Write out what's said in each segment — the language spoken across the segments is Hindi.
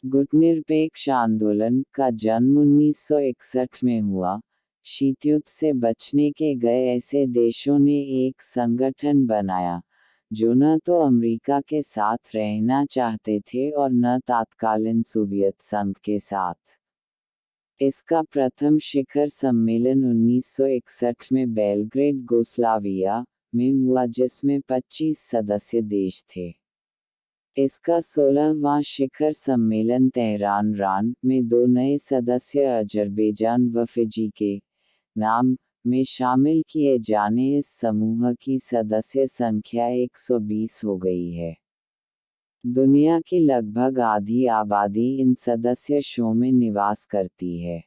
गुटनिरपेक्ष आंदोलन का जन्म 1961 में हुआ। शीतयुद्ध से बचने के गए ऐसे देशों ने एक संगठन बनाया, जो न तो अमेरिका के साथ रहना चाहते थे और न तत्कालीन सोवियत संघ के साथ। इसका प्रथम शिखर सम्मेलन 1961 में बेलग्रेड यूगोस्लाविया में हुआ, जिसमें 25 सदस्य देश थे। इसका 16वां शिखर सम्मेलन तेहरान ईरान में 2 नए सदस्य अजरबैजान व फिजी के नाम में शामिल किए जाने इस समूह की सदस्य संख्या 120 हो गई है। दुनिया की लगभग आधी आबादी इन सदस्य देशों में निवास करती है।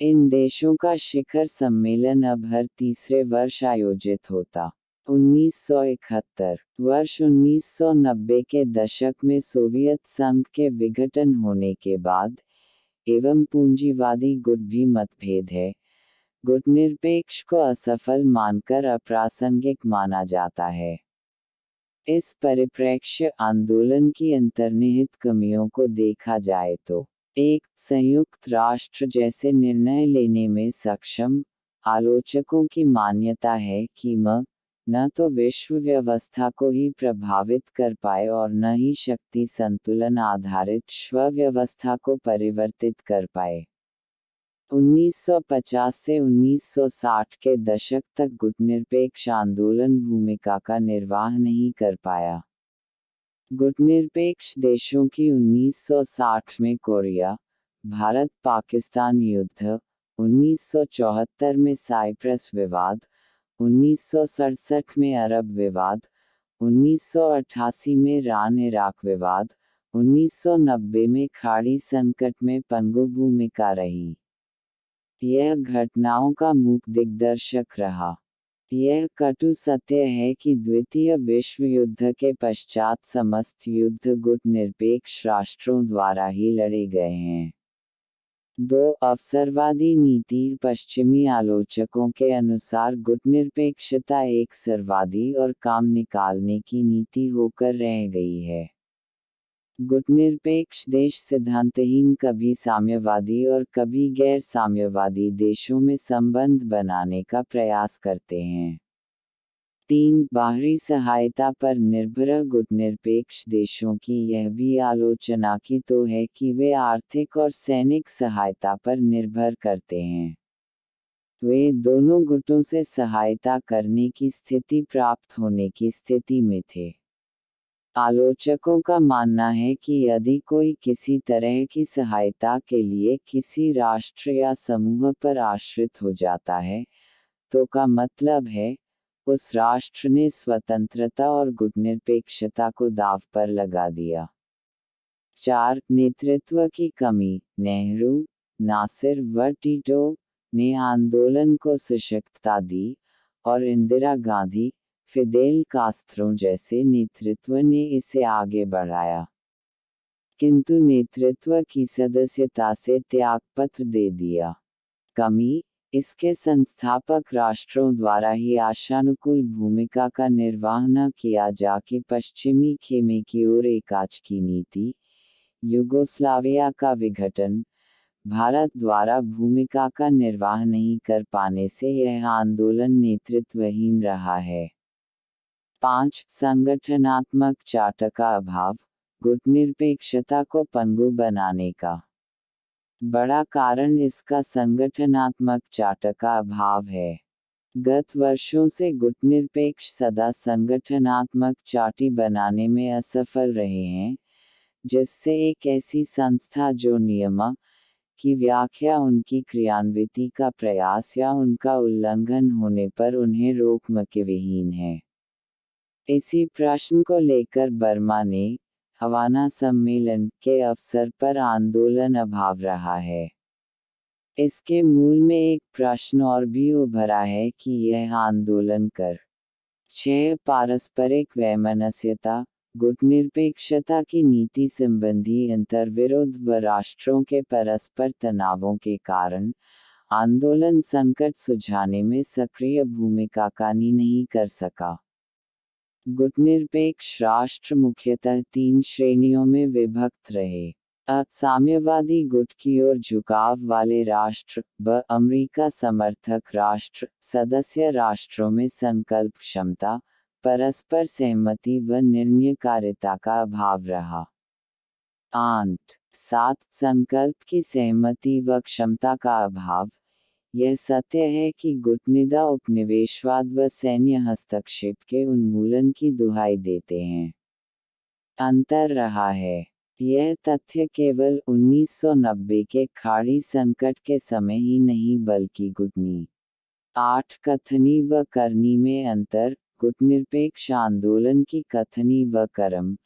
इन देशों का शिखर सम्मेलन अब हर तीसरे वर्ष आयोजित होता। 1971 वर्ष 1990 के दशक में सोवियत संघ के विघटन होने के बाद एवं पूंजीवादी गुट भी मतभेद है, गुटनिरपेक्ष को असफल मानकर अप्रासंगिक माना जाता है। इस परिप्रेक्ष्य आंदोलन की अंतर्निहित कमियों को देखा जाए तो एक संयुक्त राष्ट्र जैसे निर्णय लेने में सक्षम आलोचकों की मान्यता है कि न तो विश्व व्यवस्था को ही प्रभावित कर पाए और न ही शक्ति संतुलन आधारित विश्व व्यवस्था को परिवर्तित कर पाए। 1950 से 1960 के दशक तक गुटनिरपेक्ष आंदोलन भूमिका का निर्वाह नहीं कर पाया। गुटनिरपेक्ष देशों की 1960 में कोरिया, भारत पाकिस्तान युद्ध, 1974 में साइप्रस विवाद, 1967 में अरब विवाद, 1988 में ईरान इराक विवाद, 1990 में खाड़ी संकट में पंगु भूमिका रही। यह घटनाओं का मूक दिग्दर्शक रहा। यह कटु सत्य है कि द्वितीय विश्व युद्ध के पश्चात समस्त युद्ध गुटनिरपेक्ष राष्ट्रों द्वारा ही लड़े गए हैं। 2 अवसरवादी नीति पश्चिमी आलोचकों के अनुसार गुटनिरपेक्षता एक सर्ववादी और काम निकालने की नीति होकर रह गई है। गुटनिरपेक्ष देश सिद्धांतहीन कभी साम्यवादी और कभी गैर साम्यवादी देशों में संबंध बनाने का प्रयास करते हैं। 3 बाहरी सहायता पर निर्भर गुटनिरपेक्ष देशों की यह भी आलोचना की तो है कि वे आर्थिक और सैनिक सहायता पर निर्भर करते हैं। वे दोनों गुटों से सहायता करने की स्थिति प्राप्त होने की स्थिति में थे। आलोचकों का मानना है कि यदि कोई किसी तरह की सहायता के लिए किसी राष्ट्र या समूह पर आश्रित हो जाता है, तो का मतलब है, उस राष्ट्र ने स्वतंत्रता और गुटनिरपेक्षता को दांव पर लगा दिया। 4 नेतृत्व की कमी। नेहरू, नासिर व टीटो ने आंदोलन को सशक्तता दी, और इंदिरा गांधी, फिदेल कास्त्रो जैसे नेतृत्व ने इसे आगे बढ़ाया। किंतु नेतृत्व की सदस्यता से त्यागपत्र दे दिया। कमी, इसके संस्थापक राष्ट्रों द्वारा ही आशानुकूल भूमिका का निर्वाह न किया जा कि पश्चिमी खेमे की ओर एकाच की नीति, युगोस्लाविया का विघटन, भारत द्वारा भूमिका का निर्वाह नहीं कर पाने से यह आंदोलन नेतृत्वहीन रहा है। 5 संगठनात्मक चार्टर का अभाव, गुटनिरपेक्षता को पंगु बनाने का बड़ा कारण इसका संगठनात्मक चार्टर का अभाव है। गत वर्षों से गुटनिरपेक्ष सदा संगठनात्मक चार्टी बनाने में असफल रहे हैं, जिससे एक ऐसी संस्था जो नियम की व्याख्या उनकी क्रियान्विति का प्रयास या उनका उल्लंघन होने पर उन्हें रोकने विहीन है। इसी प्रश्न को लेकर बर्मा ने हवाना सम्मेलन के अवसर पर आंदोलन अभाव रहा है। इसके मूल में एक प्रश्न और भी उभरा है कि यह आंदोलन कर 6 पारस्परिक वैमनस्यता, गुटनिरपेक्षता की नीति संबंधी अंतर्विरोध व राष्ट्रों के परस्पर तनावों के कारण आंदोलन संकट सुलझाने में सक्रिय भूमिका का नहीं कर सका। गुटनिरपेक्ष राष्ट्र मुख्यतः 3 श्रेणियों में विभक्त रहे। साम्यवादी गुट की ओर झुकाव वाले राष्ट्र, ब अमेरिका समर्थक राष्ट्र, सदस्य राष्ट्रों में संकल्प क्षमता, परस्पर सहमति व निर्णयकारिता का अभाव रहा। 8. 7. संकल्प की सहमति व क्षमता का अभाव। यह सत्य है कि गुटनिदा उपनिवेशवाद व सैन्य हस्तक्षेप के उन्मूलन की दुहाई देते हैं। अंतर रहा है। यह तथ्य केवल 1990 के खाड़ी संकट के समय ही नहीं बल्कि गुटनी 8 कथनी व करनी में अंतर, गुटनिरपेक्ष आंदोलन की कथनी व कर्म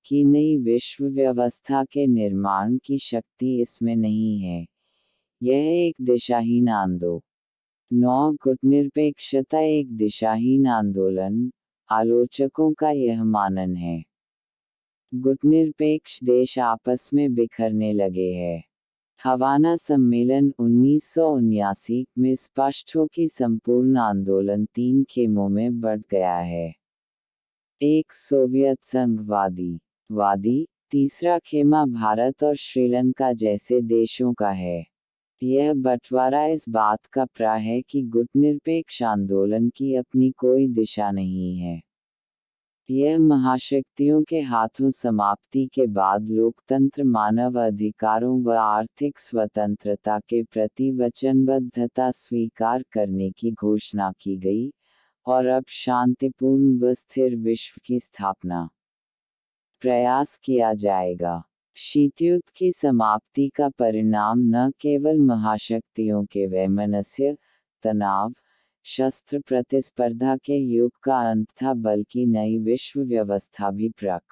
की नई विश्व व्यवस्था के निर्माण की शक्ति इसमें नहीं है। यह एक दिशाहीन आंदोलन। 9 गुटनिरपेक्षता एक दिशाहीन आंदोलन, आलोचकों का यह मानन है। गुटनिरपेक्ष देश आपस में बिखरने लगे हैं। हवाना सम्मेलन 1979 में स्पष्ट हो कि संपूर्ण आंदोलन 3 खेमों में बढ़ गया है। एक सोवियत संघवादी वादी, तीसरा खेमा भारत और श्रीलंका जैसे देशों का है। यह बंटवारा इस बात का प्रा है कि गुटनिरपेक्ष आंदोलन की अपनी कोई दिशा नहीं है। यह महाशक्तियों के हाथों समाप्ति के बाद लोकतंत्र, मानव अधिकारों व आर्थिक स्वतंत्रता के प्रति वचनबद्धता स्वीकार करने की घोषणा की गई, और अब शांतिपूर्ण व स्थिर विश्व की स्थापना प्रयास किया जाएगा। शीतयुद्ध की समाप्ति का परिणाम न केवल महाशक्तियों के वैमनस्य, तनाव, शस्त्र प्रतिस्पर्धा के युग का अंत था बल्कि नई विश्व व्यवस्था भी प्रक